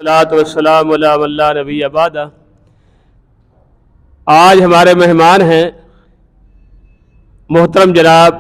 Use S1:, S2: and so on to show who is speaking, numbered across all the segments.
S1: والصلاۃ والسلام علی من لا نبی بعد۔ آج ہمارے مہمان ہیں محترم جناب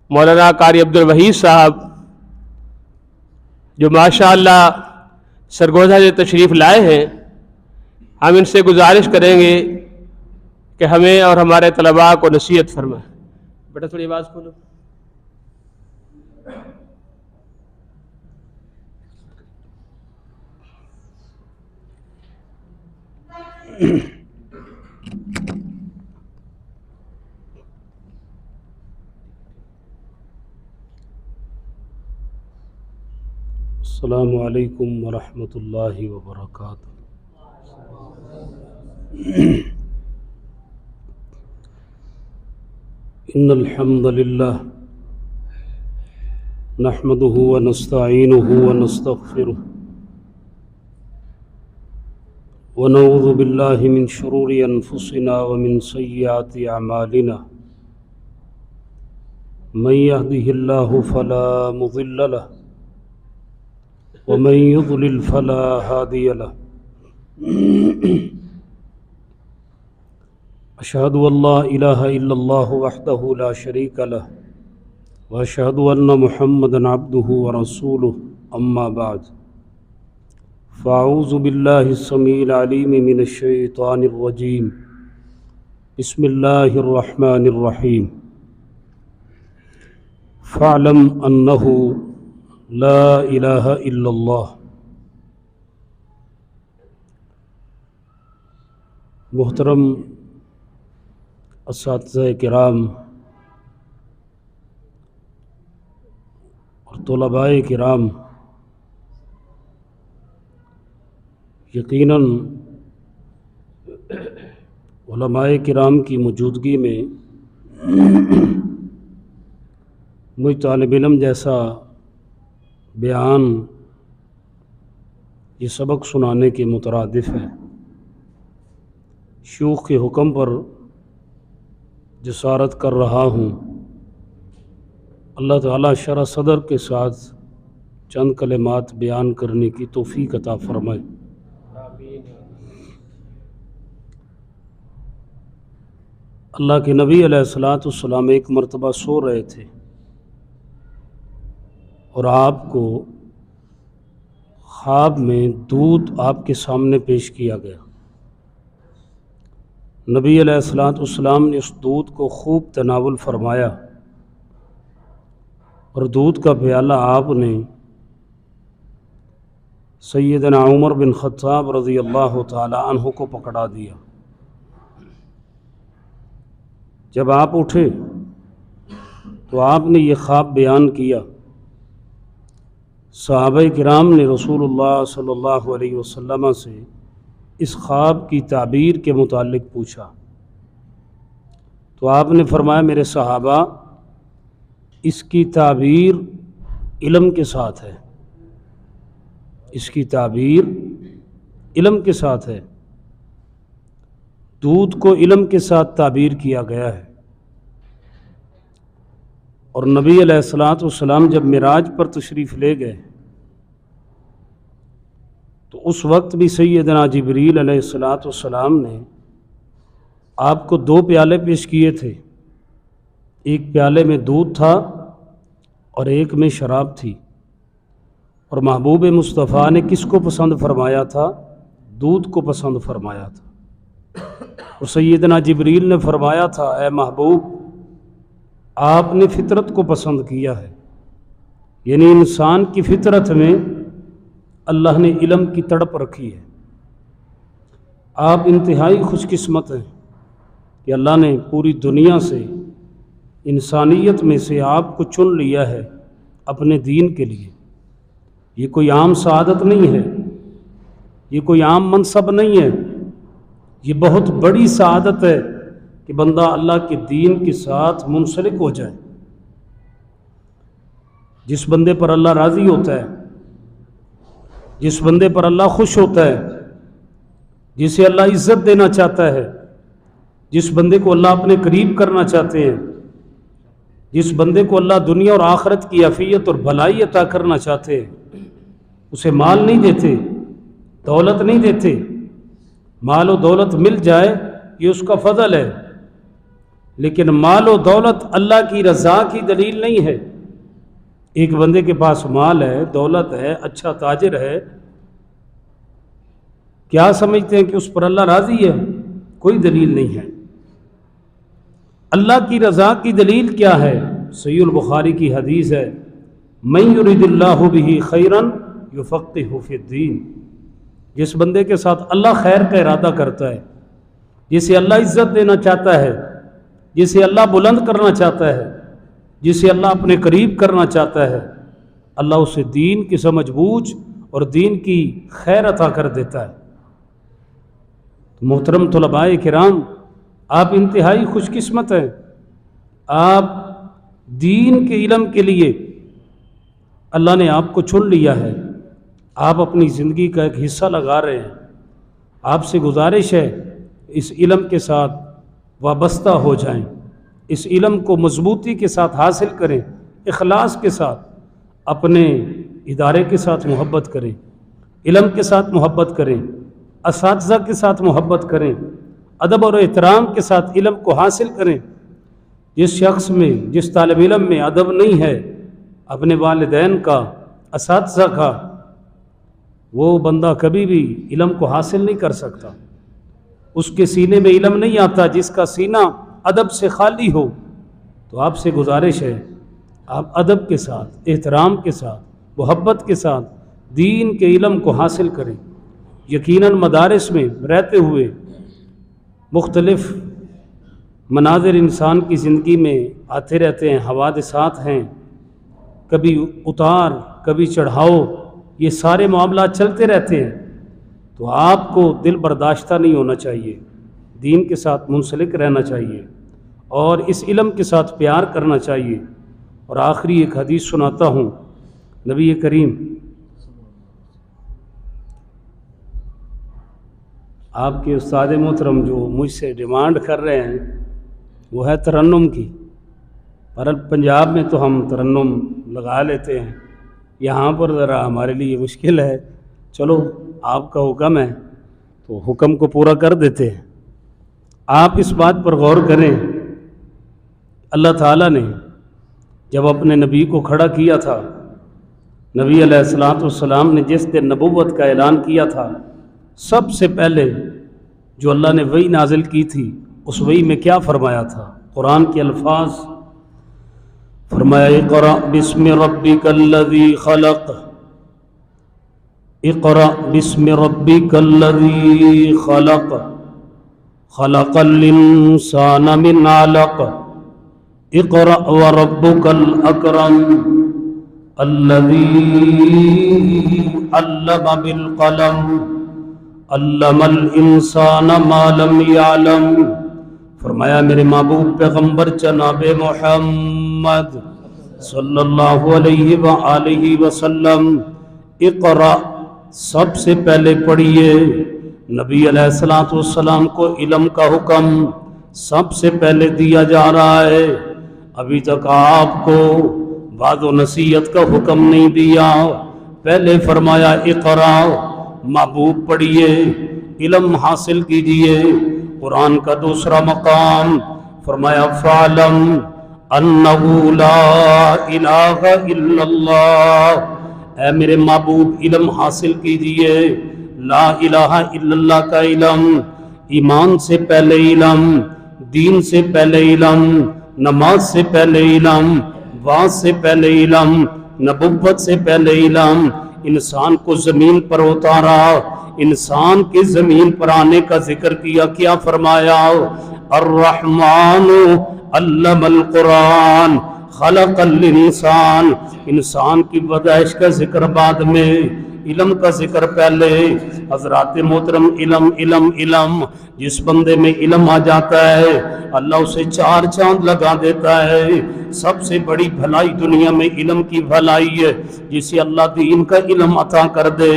S1: مولانا قاری عبدالوحید صاحب، جو ماشاءاللہ سرگودا سے تشریف لائے ہیں۔ ہم ان سے گزارش کریں گے کہ ہمیں اور ہمارے طلباء کو نصیحت فرمائیں۔ بیٹا تھوڑی آواز کھولو۔
S2: السلام علیکم ورحمۃ اللہ وبرکاتہ۔ ان الحمد للہ نحمده ونستعینه ونستغفره ونعوذ باللہ من شرور انفسنا ومن سیئات اعمالنا، من يهده الله فلا مضل له ومن يضلل فلا هادي له، أشهد أن لا إله إلا الله وحده لا شريك له وأشهد أن محمدا عبده ورسوله، أما بعد، فأعوذ بالله السميع العليم من الشيطان الرجيم، بسم الله الرحمن الرحيم، فاعلم أنه لا الہ الا اللہ۔ محترم اساتذہ کرام اور طلباء کرام، یقیناً علماء کرام کی موجودگی میں مجھ طالب علم جیسا بیان یہ سبق سنانے کے مترادف ہے۔ شیوخ کے حکم پر جسارت کر رہا ہوں۔ اللہ تعالیٰ شرح صدر کے ساتھ چند کلمات بیان کرنے کی توفیق عطا فرمائے۔ اللہ کے نبی علیہ الصلوۃ والسلام ایک مرتبہ سو رہے تھے اور آپ کو خواب میں دودھ آپ کے سامنے پیش کیا گیا۔ نبی علیہ الصلوۃ والسلام نے اس دودھ کو خوب تناول فرمایا اور دودھ کا پیالہ آپ نے سیدنا عمر بن خطاب رضی اللہ تعالی عنہ کو پکڑا دیا۔ جب آپ اٹھے تو آپ نے یہ خواب بیان کیا۔ صحابہ کرام نے رسول اللہ صلی اللہ علیہ وسلم سے اس خواب کی تعبیر کے متعلق پوچھا تو آپ نے فرمایا، میرے صحابہ، اس کی تعبیر علم کے ساتھ ہے، اس کی تعبیر علم کے ساتھ ہے۔ دودھ کو علم کے ساتھ تعبیر کیا گیا ہے۔ اور نبی علیہ الصلوۃ والسلام جب معراج پر تشریف لے گئے تو اس وقت بھی سیدنا جبریل علیہ الصلوۃ والسلام نے آپ کو 2 پیالے پیش کیے تھے۔ ایک پیالے میں دودھ تھا اور ایک میں شراب تھی، اور محبوب مصطفیٰ نے کس کو پسند فرمایا تھا؟ دودھ کو پسند فرمایا تھا۔ اور سیدنا جبریل نے فرمایا تھا، اے محبوب، آپ نے فطرت کو پسند کیا ہے، یعنی انسان کی فطرت میں اللہ نے علم کی تڑپ رکھی ہے۔ آپ انتہائی خوش قسمت ہیں کہ اللہ نے پوری دنیا سے، انسانیت میں سے آپ کو چن لیا ہے اپنے دین کے لیے۔ یہ کوئی عام سعادت نہیں ہے، یہ کوئی عام منصب نہیں ہے، یہ بہت بڑی سعادت ہے کہ بندہ اللہ کے دین کے ساتھ منسلک ہو جائے۔ جس بندے پر اللہ راضی ہوتا ہے، جس بندے پر اللہ خوش ہوتا ہے، جسے اللہ عزت دینا چاہتا ہے، جس بندے کو اللہ اپنے قریب کرنا چاہتے ہیں، جس بندے کو اللہ دنیا اور آخرت کی عافیت اور بھلائی عطا کرنا چاہتے ہیں، اسے مال نہیں دیتے، دولت نہیں دیتے. مال و دولت مل جائے یہ اس کا فضل ہے، لیکن مال و دولت اللہ کی رضا کی دلیل نہیں ہے. ایک بندے کے پاس مال ہے، دولت ہے، اچھا تاجر ہے، کیا سمجھتے ہیں کہ اس پر اللہ راضی ہے؟ کوئی دلیل نہیں ہے. اللہ کی رضا کی دلیل کیا ہے؟ صحیح البخاری کی حدیث ہے، من یرید اللہ بہ خیرا یفقہہ فی الدین. جس بندے کے ساتھ اللہ خیر کا ارادہ کرتا ہے، جسے اللہ عزت دینا چاہتا ہے، جسے اللہ بلند کرنا چاہتا ہے، جسے اللہ اپنے قریب کرنا چاہتا ہے، اللہ اسے دین کی سمجھ بوجھ اور دین کی خیر عطا کر دیتا ہے. محترم طلباء کرام، آپ انتہائی خوش قسمت ہیں. آپ دین کے علم کے لیے اللہ نے آپ کو چن لیا ہے. آپ اپنی زندگی کا ایک حصہ لگا رہے ہیں. آپ سے گزارش ہے اس علم کے ساتھ وابستہ ہو جائیں، اس علم کو مضبوطی کے ساتھ حاصل کریں، اخلاص کے ساتھ اپنے ادارے کے ساتھ محبت کریں، علم کے ساتھ محبت کریں، اساتذہ کے ساتھ محبت کریں، ادب اور احترام کے ساتھ علم کو حاصل کریں. جس شخص میں، جس طالب علم میں ادب نہیں ہے اپنے والدین کا، اساتذہ کا، وہ بندہ کبھی بھی علم کو حاصل نہیں کر سکتا. اس کے سینے میں علم نہیں آتا. جس کا سینہ ادب سے خالی ہو، تو آپ سے گزارش ہے آپ ادب کے ساتھ، احترام کے ساتھ، محبت کے ساتھ دین کے علم کو حاصل کریں. یقیناً مدارس میں رہتے ہوئے مختلف مناظر انسان کی زندگی میں آتے رہتے ہیں، حوادثات ہیں، کبھی اتار کبھی چڑھاؤ، یہ سارے معاملات چلتے رہتے ہیں. تو آپ کو دل برداشتہ نہیں ہونا چاہیے، دین کے ساتھ منسلک رہنا چاہیے اور اس علم کے ساتھ پیار کرنا چاہیے. اور آخری ایک حدیث سناتا ہوں. نبی کریم آپ کے استاد محترم جو مجھ سے ڈیمانڈ کر رہے ہیں وہ ہے ترنم کی. پر پنجاب میں تو ہم ترنم لگا لیتے ہیں، یہاں پر ذرا ہمارے لیے مشکل ہے. چلو آپ کا حکم ہے تو حکم کو پورا کر دیتے ہیں. آپ اس بات پر غور کریں، اللہ تعالیٰ نے جب اپنے نبی کو کھڑا کیا تھا، نبی علیہ الصلوۃ والسلام نے جس دن نبوت کا اعلان کیا تھا، سب سے پہلے جو اللہ نے وحی نازل کی تھی اس وحی میں کیا فرمایا تھا؟ قرآن کے الفاظ فرمایا، اقرأ بسم ربک الذی خلق، اقرأ بسم ربک الذی خلق، خلق الانسان من علق، اقرأ وربک الاکرم الذی علم بالقلم علم الانسان ما لم یعلم. فرمایا میرے محبوب پیغمبر جناب محمد صلی اللہ علیہ وآلہ وسلم، اقرأ، سب سے پہلے پڑھیے. نبی علیہ الصلوۃ والسلام کو علم کا حکم سب سے پہلے دیا جا رہا ہے. ابھی تک آپ کو وعظ و نصیحت کا حکم نہیں دیا. پہلے فرمایا اقرأ، محبوب پڑھیے، علم حاصل کیجیے. قرآن کا دوسرا مقام فرمایا فَعْلَمْ أَنَّهُ لَا إِلَٰهَ إِلَّا اللَّهُ، اے میرے محبوب علم حاصل کیجیے، لا الہ الا اللہ کا علم، ایمان سے پہلے علم، دین سے پہلے علم، نماز سے پہلے علم، وعظ سے پہلے علم، نبوت سے پہلے علم. انسان کو زمین پر اتارا، انسان کے زمین پر آنے کا ذکر کیا. کیا فرمایا؟ الرحمن علم القرآن خلق الانسان. انسان کی پیدائش کا ذکر بعد میں، علم کا ذکر پہلے. حضرات محترم، علم علم علم، جس بندے میں علم آ جاتا ہے اللہ اسے 4 چاند لگا دیتا ہے. سب سے بڑی بھلائی دنیا میں علم کی بھلائی ہے، جسے اللہ دین کا علم عطا کر دے.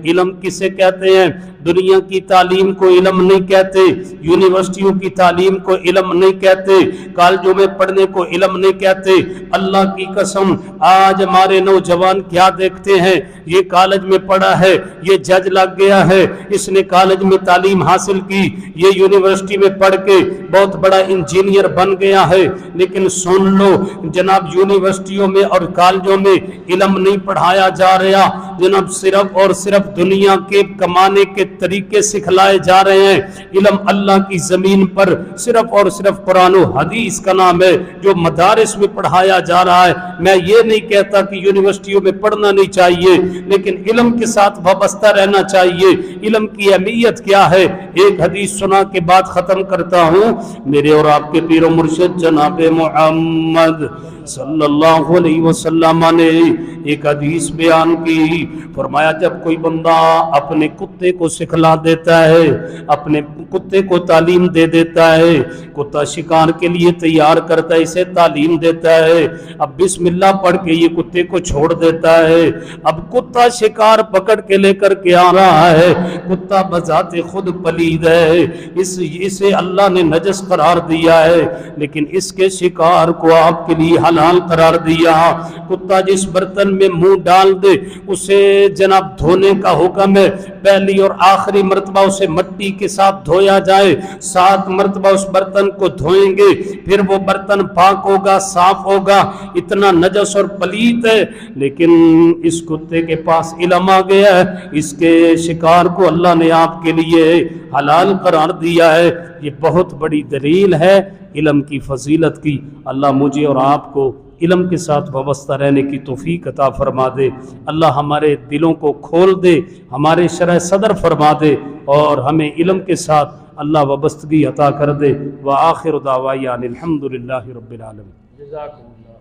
S2: علم کسے کہتے ہیں؟ دنیا کی تعلیم کو علم نہیں کہتے، یونیورسٹیوں کی تعلیم کو علم نہیں کہتے، کالجوں میں پڑھنے کو علم نہیں کہتے۔ اللہ کی قسم آج ہمارے نوجوان کیا دیکھتے ہیں، یہ کالج میں پڑھا ہے، یہ جج لگ گیا ہے، اس نے کالج میں تعلیم حاصل کی، یہ یونیورسٹی میں پڑھ کے بہت بڑا انجینئر بن گیا ہے۔ لیکن سن لو جناب، یونیورسٹیوں میں اور کالجوں میں علم نہیں پڑھایا جا رہا جناب، صرف اور صرف دنیا کے کمانے کے طریقے سکھلائے جا رہے ہیں۔ علم اللہ کی زمین پر صرف اور صرف قرآن و حدیث کا نام ہے جو مدارس میں پڑھایا جا رہا ہے۔ میں یہ نہیں کہتا کہ یونیورسٹیوں میں پڑھنا نہیں چاہیے، لیکن علم کے ساتھ وابستہ رہنا چاہیے۔ علم کی اہمیت کیا ہے؟ ایک حدیث سنا کے بعد ختم کرتا ہوں۔ میرے اور آپ کے پیر و مرشد جناب محمد صلی اللہ علیہ وسلم نے ایک حدیث بیان کی، فرمایا جب کوئی بندہ اپنے کتے کو سکھلا دیتا ہے، اپنے کتے کو تعلیم دے دیتا ہے، کتا شکار کے لیے تیار کرتا ہے، اسے تعلیم دیتا ہے، اب بسم اللہ پڑھ کے یہ کتے کو چھوڑ دیتا ہے، اب کتا شکار پکڑ کے لے کر کے آ رہا ہے، کتا بذات خود پلید ہے، اسے اللہ نے نجس قرار دیا ہے، لیکن اس کے شکار کو آپ کے لیے حلال قرار دیا۔ کتا جس برتن میں منہ ڈال دے اسے جناب دھونے کا حکم ہے، پہلی اور آخری مرتبہ اسے مٹی کے ساتھ دھویا جائے، 7 مرتبہ اس برتن کو دھوئیں گے، پھر وہ برتن پاک ہوگا، صاف ہوگا۔ اتنا نجس اور پلیت ہے، لیکن اس کتے کے پاس علم آ گیا ہے، اس کے شکار کو اللہ نے آپ کے لیے حلال قرار دیا ہے۔ یہ بہت بڑی دلیل ہے علم کی فضیلت کی۔ اللہ مجھے اور آپ کو علم کے ساتھ وابستہ رہنے کی توفیق عطا فرما دے، اللہ ہمارے دلوں کو کھول دے، ہمارے شرح صدر فرما دے، اور ہمیں علم کے ساتھ اللہ وابستگی عطا کر دے۔ وآخر دعوانا الحمدللہ رب العالمین۔
S1: جزاکم اللہ۔